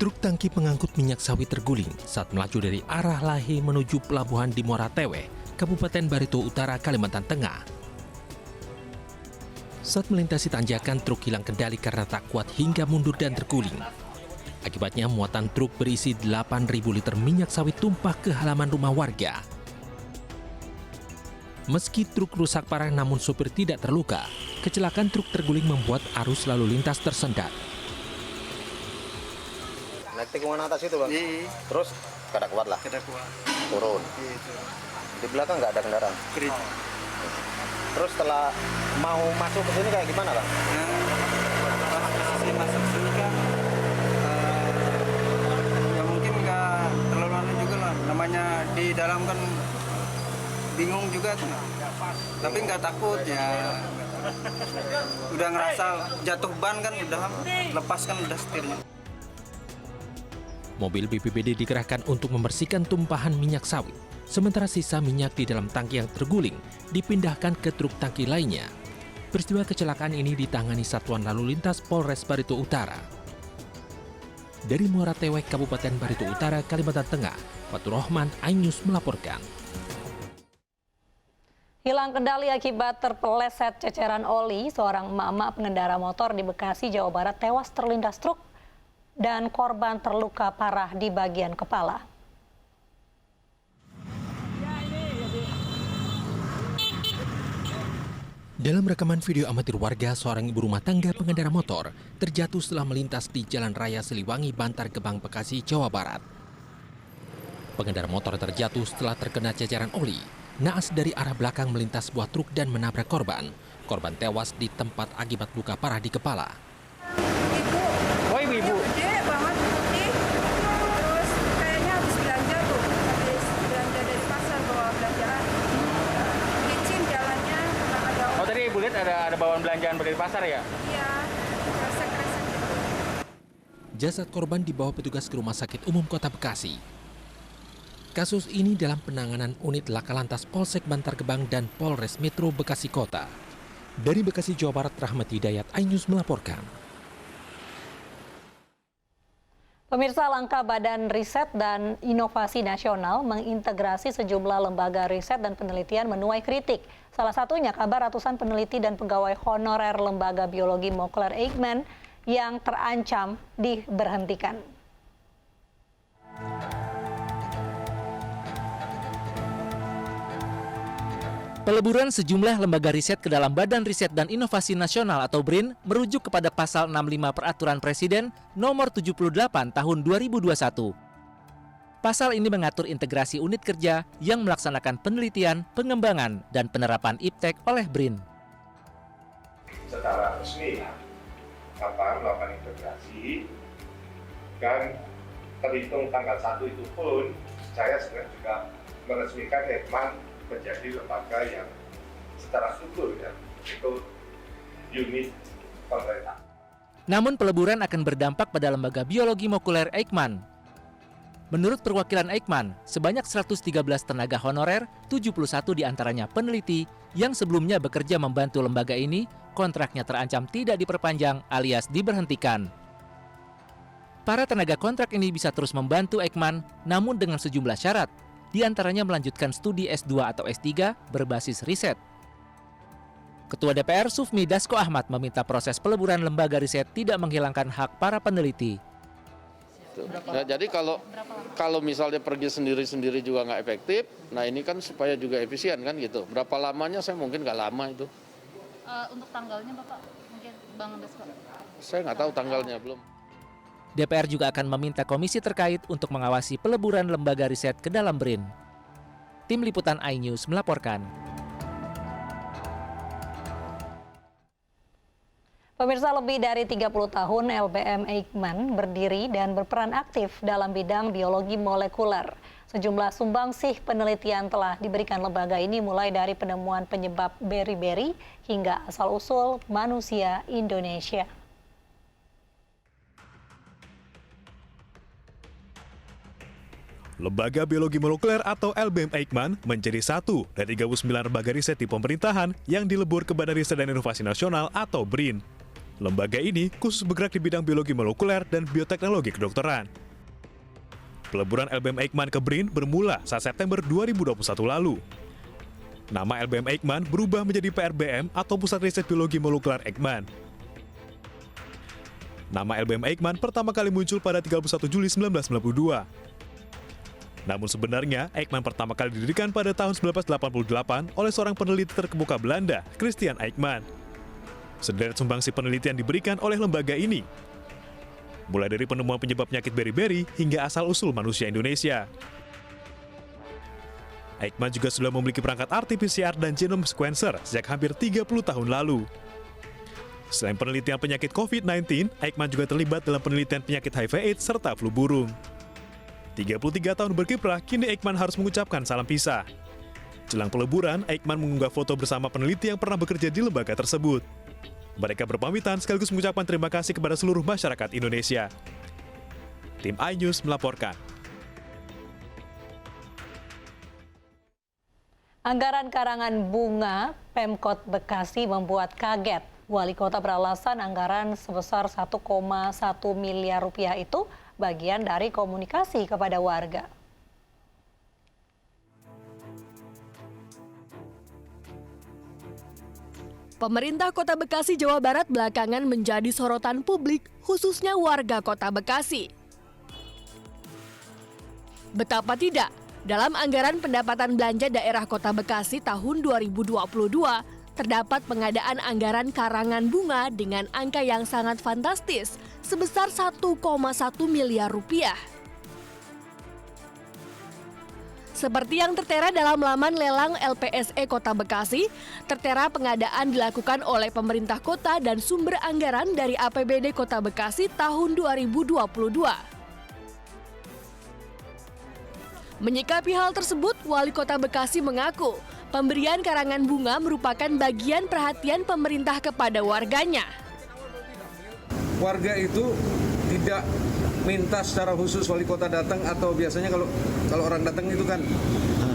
Truk tangki pengangkut minyak sawit terguling saat melaju dari arah Lahe menuju pelabuhan di Muara Tewe, Kabupaten Barito Utara, Kalimantan Tengah. Saat melintasi tanjakan, truk hilang kendali karena tak kuat hingga mundur dan terguling. Akibatnya muatan truk berisi 8.000 liter minyak sawit tumpah ke halaman rumah warga. Meski truk rusak parah namun sopir tidak terluka, kecelakaan truk terguling membuat arus lalu lintas tersendat. Naik tikungan atas itu, Bang? Iya. Terus kada kuat lah? Kada kuat. Turun? Iya, turun. Di belakang nggak ada kendaraan? Krit. Terus setelah mau masuk ke sini kayak gimana, Bang? Nah, pas posisi masuk sini kan, ya mungkin nggak terlalu anu juga lah. Namanya di dalam kan bingung juga tuh. Tapi nggak takut ya. Udah ngerasa jatuh ban kan, udah lepas kan udah setirnya. Mobil BPBD dikerahkan untuk membersihkan tumpahan minyak sawit, sementara sisa minyak di dalam tangki yang terguling dipindahkan ke truk tangki lainnya. Peristiwa kecelakaan ini ditangani Satuan Lalu Lintas Polres Barito Utara. Dari Muara Tewe, Kabupaten Barito Utara, Kalimantan Tengah, Fatur Rahman, iNews melaporkan. Hilang kendali akibat terpeleset ceceran oli, seorang emak-emak pengendara motor di Bekasi, Jawa Barat tewas terlindas truk dan korban terluka parah di bagian kepala. Dalam rekaman video amatir warga, seorang ibu rumah tangga pengendara motor terjatuh setelah melintas di Jalan Raya Siliwangi, Bantar Gebang, Bekasi, Jawa Barat. Pengendara motor terjatuh setelah terkena ceceran oli. Naas dari arah belakang melintas sebuah truk dan menabrak korban. Korban tewas di tempat akibat luka parah di kepala. Oh, ibu-ibu. Gede banget putih, terus kayaknya habis belanja tuh, habis belanja dari pasar bawa belanjaan. Licin jalannya, nggak ada. Oh, tadi ibu lihat ada bawaan belanjaan dari pasar ya? Iya, kresek-kresek gitu. Jasad korban dibawa petugas ke Rumah Sakit Umum Kota Bekasi. Kasus ini dalam penanganan unit Laka Lantas Polsek Bantar Gebang dan Polres Metro Bekasi Kota. Dari Bekasi, Jawa Barat, Rahmat Hidayat, iNews melaporkan. Pemirsa, langkah Badan Riset dan Inovasi Nasional mengintegrasi sejumlah lembaga riset dan penelitian menuai kritik. Salah satunya kabar ratusan peneliti dan pegawai honorer Lembaga Biologi Molekuler Eijkman yang terancam diberhentikan. Peleburan sejumlah lembaga riset ke dalam Badan Riset dan Inovasi Nasional atau BRIN merujuk kepada Pasal 65 Peraturan Presiden Nomor 78 Tahun 2021. Pasal ini mengatur integrasi unit kerja yang melaksanakan penelitian, pengembangan, dan penerapan IPTEK oleh BRIN. Secara resmi, melakukan integrasi, dan terhitung tanggal 1 itu pun, saya sebenarnya juga meresmikan Eijkman menjadi lembaga yang secara struktur ya, itu unit pemerintah. Namun peleburan akan berdampak pada Lembaga Biologi Molekuler Eijkman. Menurut perwakilan Eijkman, sebanyak 113 tenaga honorer, 71 diantaranya peneliti yang sebelumnya bekerja membantu lembaga ini, kontraknya terancam tidak diperpanjang alias diberhentikan. Para tenaga kontrak ini bisa terus membantu Eijkman, namun dengan sejumlah syarat, di antaranya melanjutkan studi S2 atau S3 berbasis riset. Ketua DPR Sufmi Dasko Ahmad meminta proses peleburan lembaga riset tidak menghilangkan hak para peneliti. Nah, jadi kalau misalnya pergi sendiri-sendiri juga nggak efektif, nah ini kan supaya juga efisien kan gitu. Berapa lamanya saya mungkin nggak lama itu. Untuk tanggalnya Bapak, mungkin Bang Dasko? Saya nggak tahu tanggalnya, belum. DPR juga akan meminta komisi terkait untuk mengawasi peleburan lembaga riset ke dalam BRIN. Tim Liputan iNews melaporkan. Pemirsa, lebih dari 30 tahun LBM Eijkman berdiri dan berperan aktif dalam bidang biologi molekuler. Sejumlah sumbangsih penelitian telah diberikan lembaga ini mulai dari penemuan penyebab beri-beri hingga asal-usul manusia Indonesia. Lembaga Biologi Molekuler atau LBM Eijkman menjadi satu dari 39 lembaga riset di pemerintahan yang dilebur ke Badan Riset dan Inovasi Nasional atau BRIN. Lembaga ini khusus bergerak di bidang biologi molekuler dan bioteknologi kedokteran. Peleburan LBM Eijkman ke BRIN bermula saat September 2021 lalu. Nama LBM Eijkman berubah menjadi PRBM atau Pusat Riset Biologi Molekuler Eijkman. Nama LBM Eijkman pertama kali muncul pada 31 Juli 1992. Namun sebenarnya, Eijkman pertama kali didirikan pada tahun 1988 oleh seorang peneliti terkemuka Belanda, Christian Eijkman. Sederet sumbangsi penelitian diberikan oleh lembaga ini, mulai dari penemuan penyebab penyakit beri-beri hingga asal-usul manusia Indonesia. Eijkman juga sudah memiliki perangkat RT-PCR dan genome sequencer sejak hampir 30 tahun lalu. Selain penelitian penyakit COVID-19, Eijkman juga terlibat dalam penelitian penyakit HIV/AIDS serta flu burung. 33 tahun berkiprah, kini Eijkman harus mengucapkan salam pisah. Jelang peleburan, Eijkman mengunggah foto bersama peneliti yang pernah bekerja di lembaga tersebut. Mereka berpamitan sekaligus mengucapkan terima kasih kepada seluruh masyarakat Indonesia. Tim iNews melaporkan. Anggaran karangan bunga Pemkot Bekasi membuat kaget. Wali Kota beralasan anggaran sebesar 1,1 miliar rupiah itu bagian dari komunikasi kepada warga. Pemerintah Kota Bekasi, Jawa Barat belakangan menjadi sorotan publik, khususnya warga Kota Bekasi. Betapa tidak, dalam anggaran pendapatan belanja daerah Kota Bekasi tahun 2022, terdapat pengadaan anggaran karangan bunga dengan angka yang sangat fantastis, sebesar 1,1 miliar rupiah. Seperti yang tertera dalam laman lelang LPSE Kota Bekasi, tertera pengadaan dilakukan oleh pemerintah kota dan sumber anggaran dari APBD Kota Bekasi tahun 2022. Menyikapi hal tersebut, Wali Kota Bekasi mengaku pemberian karangan bunga merupakan bagian perhatian pemerintah kepada warganya. Warga itu tidak minta secara khusus wali kota datang, atau biasanya kalau orang datang itu kan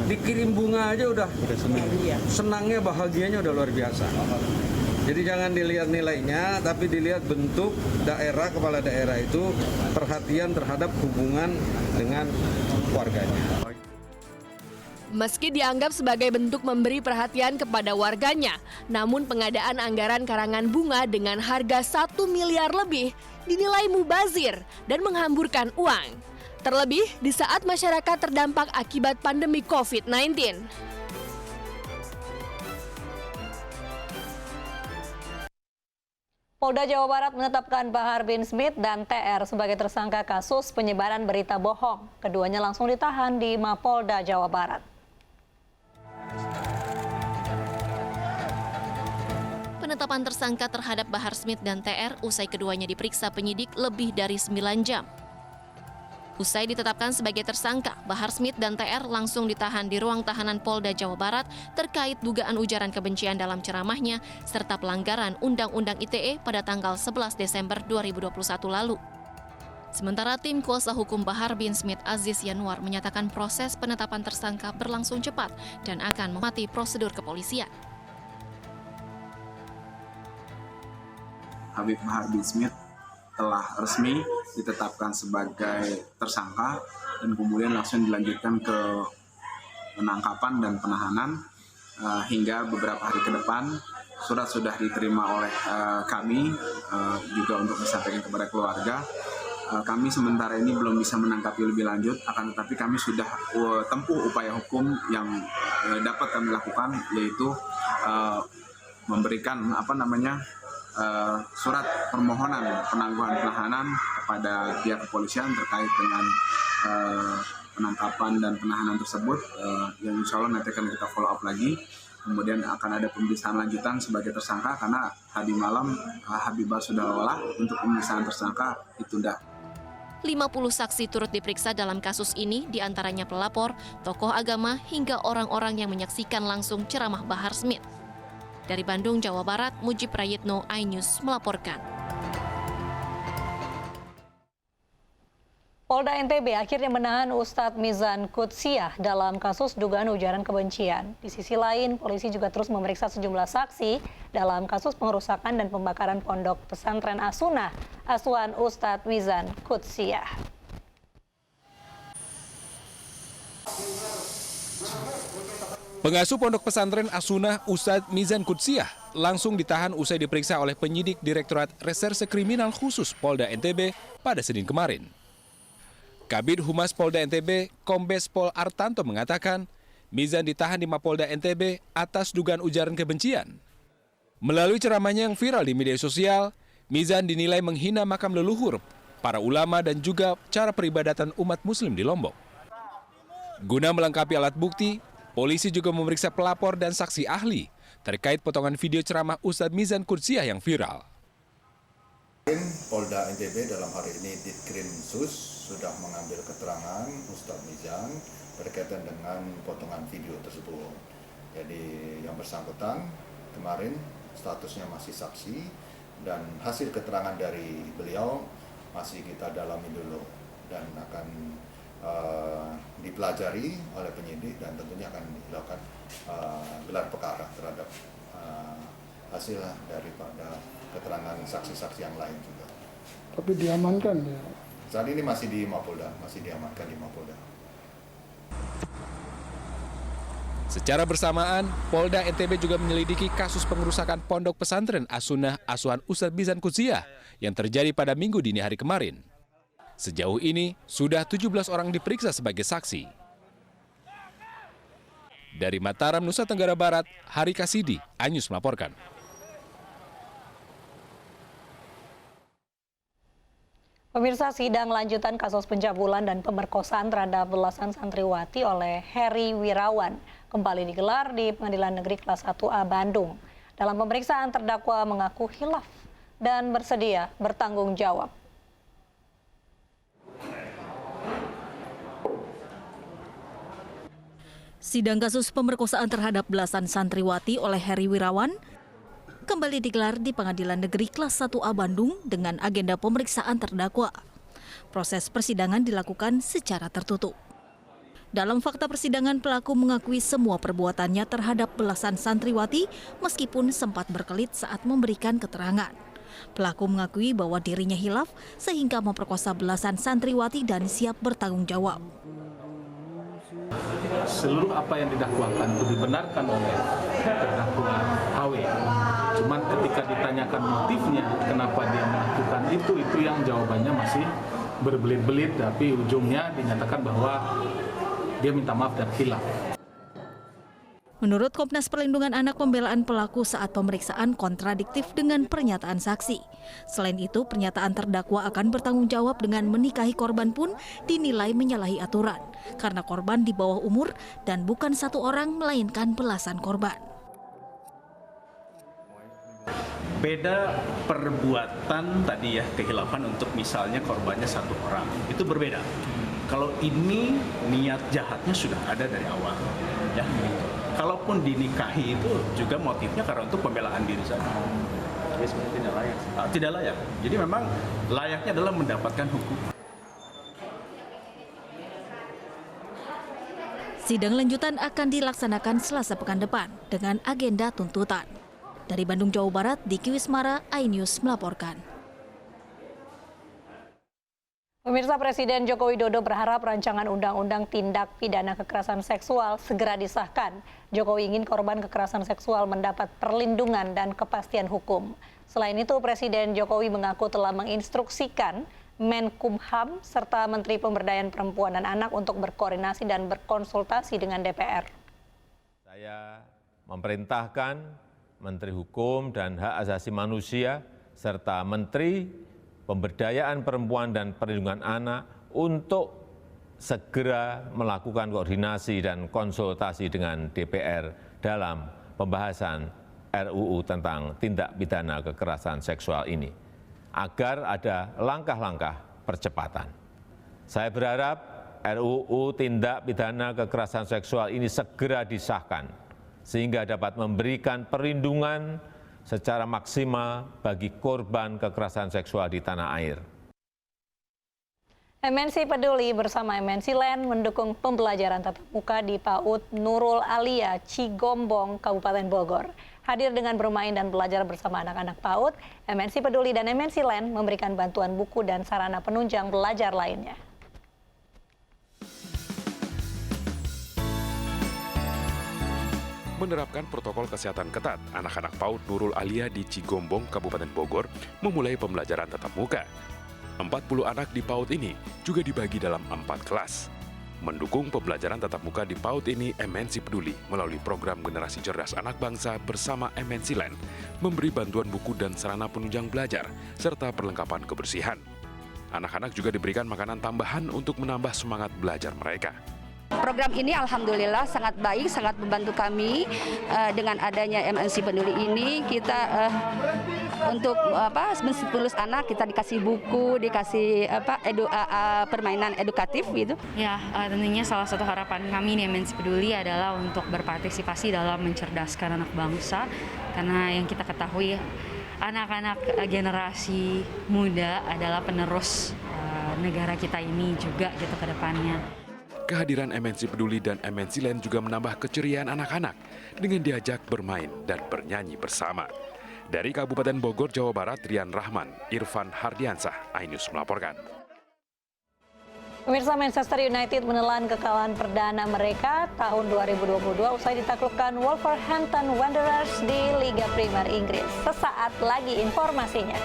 dikirim bunga aja udah senangnya, bahagianya udah luar biasa. Jadi jangan dilihat nilainya, tapi dilihat bentuk daerah, kepala daerah itu perhatian terhadap hubungan dengan warganya. Meski dianggap sebagai bentuk memberi perhatian kepada warganya, namun pengadaan anggaran karangan bunga dengan harga 1 miliar lebih dinilai mubazir dan menghamburkan uang. Terlebih di saat masyarakat terdampak akibat pandemi COVID-19. Polda Jawa Barat menetapkan Bahar bin Smith dan TR sebagai tersangka kasus penyebaran berita bohong. Keduanya langsung ditahan di Mapolda Jawa Barat. Penetapan tersangka terhadap Bahar Smith dan TR usai keduanya diperiksa penyidik lebih dari 9 jam. Usai ditetapkan sebagai tersangka, Bahar Smith dan TR langsung ditahan di ruang tahanan Polda Jawa Barat terkait dugaan ujaran kebencian dalam ceramahnya serta pelanggaran Undang-Undang ITE pada tanggal 11 Desember 2021 lalu. Sementara tim kuasa hukum Bahar bin Smith Aziz Yanuar menyatakan proses penetapan tersangka berlangsung cepat dan akan mematuhi prosedur kepolisian. Habib Bahar bin Smith telah resmi ditetapkan sebagai tersangka dan kemudian langsung dilanjutkan ke penangkapan dan penahanan hingga beberapa hari ke depan. Surat sudah diterima oleh kami juga untuk disampaikan kepada keluarga. Kami sementara ini belum bisa menanggapi lebih lanjut, akan tetapi kami sudah tempuh upaya hukum yang dapat kami lakukan, yaitu memberikan surat permohonan penangguhan penahanan kepada pihak kepolisian terkait dengan penangkapan dan penahanan tersebut, yang insya Allah nanti akan kita follow up lagi. Kemudian akan ada pemeriksaan lanjutan sebagai tersangka karena tadi malam Habibah sudah lelah untuk pemeriksaan tersangka ditunda. 50 saksi turut diperiksa dalam kasus ini, diantaranya pelapor, tokoh agama, hingga orang-orang yang menyaksikan langsung ceramah Bahar Smith. Dari Bandung, Jawa Barat, Mujib Prayitno, iNews melaporkan. Polda NTB akhirnya menahan Ustadz Mizan Qudsiah dalam kasus dugaan ujaran kebencian. Di sisi lain, polisi juga terus memeriksa sejumlah saksi dalam kasus pengerusakan dan pembakaran pondok pesantren As-Sunnah asuhan Ustadz Mizan Qudsiah. Pengasuh pondok pesantren As-Sunnah Ustadz Mizan Qudsiah langsung ditahan usai diperiksa oleh penyidik Direktorat Reserse Kriminal Khusus Polda NTB pada Senin kemarin. Kabid Humas Polda NTB, Kombes Pol Artanto mengatakan, Mizan ditahan di Mapolda NTB atas dugaan ujaran kebencian. Melalui ceramahnya yang viral di media sosial, Mizan dinilai menghina makam leluhur, para ulama dan juga cara peribadatan umat muslim di Lombok. Guna melengkapi alat bukti, polisi juga memeriksa pelapor dan saksi ahli terkait potongan video ceramah Ustadz Mizan Qudsiah yang viral. Polda NTB dalam hari ini Ditkrimsus sudah mengambil keterangan Ustadz Mizan berkaitan dengan potongan video tersebut. Jadi yang bersangkutan kemarin statusnya masih saksi dan hasil keterangan dari beliau masih kita dalami dulu dan akan dipelajari oleh penyidik dan tentunya akan dilakukan gelar perkara terhadap hasil daripada keterangan saksi-saksi yang lain juga. Tapi diamankan ya? Saat ini masih di Mapolda, masih diamankan di Mapolda. Secara bersamaan, Polda NTB juga menyelidiki kasus pengerusakan pondok pesantren As-Sunnah asuhan Ustadz Mizan Qudsiah yang terjadi pada Minggu dini hari kemarin. Sejauh ini, sudah 17 orang diperiksa sebagai saksi. Dari Mataram, Nusa Tenggara Barat, Hari Kasidi, Anyus melaporkan. Pemirsa, sidang lanjutan kasus pencabulan dan pemerkosaan terhadap belasan santriwati oleh Heri Wirawan kembali digelar di Pengadilan Negeri Kelas 1A Bandung. Dalam pemeriksaan, terdakwa mengaku khilaf dan bersedia bertanggung jawab. Sidang kasus pemerkosaan terhadap belasan santriwati oleh Heri Wirawan kembali digelar di Pengadilan Negeri Kelas 1A Bandung dengan agenda pemeriksaan terdakwa. Proses persidangan dilakukan secara tertutup. Dalam fakta persidangan, pelaku mengakui semua perbuatannya terhadap belasan santriwati meskipun sempat berkelit saat memberikan keterangan. Pelaku mengakui bahwa dirinya hilaf sehingga memperkosa belasan santriwati dan siap bertanggung jawab. Seluruh apa yang didakwakan itu dibenarkan oleh terdakwa HW. Cuman ketika ditanyakan motifnya kenapa dia melakukan itu yang jawabannya masih berbelit-belit, tapi ujungnya dinyatakan bahwa dia minta maaf dan khilaf. Menurut Komnas Perlindungan Anak, pembelaan pelaku saat pemeriksaan kontradiktif dengan pernyataan saksi. Selain itu, pernyataan terdakwa akan bertanggung jawab dengan menikahi korban pun dinilai menyalahi aturan, karena korban di bawah umur dan bukan satu orang melainkan belasan korban. Beda perbuatan tadi ya, kehilafan untuk misalnya korbannya satu orang, itu berbeda. Kalau ini niat jahatnya sudah ada dari awal, ya. Kalaupun dinikahi itu juga motifnya karena untuk pembelaan diri saja. Jadi sebenarnya tidak layak. Tidak layak. Jadi memang layaknya adalah mendapatkan hukum. Sidang lanjutan akan dilaksanakan Selasa pekan depan dengan agenda tuntutan. Dari Bandung, Jawa Barat, Diki Wismara, iNews melaporkan. Pemirsa, Presiden Joko Widodo berharap rancangan Undang-Undang Tindak Pidana Kekerasan Seksual segera disahkan. Jokowi ingin korban kekerasan seksual mendapat perlindungan dan kepastian hukum. Selain itu, Presiden Jokowi mengaku telah menginstruksikan Menkumham serta Menteri Pemberdayaan Perempuan dan Anak untuk berkoordinasi dan berkonsultasi dengan DPR. Saya memerintahkan Menteri Hukum dan Hak Asasi Manusia serta Menteri Pemberdayaan Perempuan dan Perlindungan Anak untuk segera melakukan koordinasi dan konsultasi dengan DPR dalam pembahasan RUU tentang tindak pidana kekerasan seksual ini, agar ada langkah-langkah percepatan. Saya berharap RUU tindak pidana kekerasan seksual ini segera disahkan, sehingga dapat memberikan perlindungan secara maksimal bagi korban kekerasan seksual di tanah air. MNC Peduli bersama MNC Land mendukung pembelajaran tatap muka di PAUD Nurul Alia, Cigombong, Kabupaten Bogor. Hadir dengan bermain dan belajar bersama anak-anak PAUD, MNC Peduli dan MNC Land memberikan bantuan buku dan sarana penunjang belajar lainnya. Menerapkan protokol kesehatan ketat, anak-anak PAUD Nurul Alia di Cigombong, Kabupaten Bogor, memulai pembelajaran tatap muka. 40 anak di PAUD ini juga dibagi dalam 4 kelas. Mendukung pembelajaran tatap muka di PAUD ini, MNC Peduli melalui program Generasi Cerdas Anak Bangsa bersama MNC Land memberi bantuan buku dan sarana penunjang belajar serta perlengkapan kebersihan. Anak-anak juga diberikan makanan tambahan untuk menambah semangat belajar mereka. Program ini alhamdulillah sangat baik, sangat membantu kami. Dengan adanya MNC Peduli ini kita untuk menstimulus anak, kita dikasih buku, dikasih permainan edukatif gitu. Ya, tentunya salah satu harapan kami di MNC Peduli adalah untuk berpartisipasi dalam mencerdaskan anak bangsa, karena yang kita ketahui anak-anak generasi muda adalah penerus negara kita ini juga gitu ke depannya. Kehadiran MNC Peduli dan MNC Land juga menambah keceriaan anak-anak dengan diajak bermain dan bernyanyi bersama. Dari Kabupaten Bogor, Jawa Barat, Rian Rahman, Irfan Hardiansah, iNews melaporkan. Pemirsa, Manchester United menelan kekalahan perdana mereka tahun 2022 usai ditaklukkan Wolverhampton Wanderers di Liga Primer Inggris. Sesaat lagi informasinya.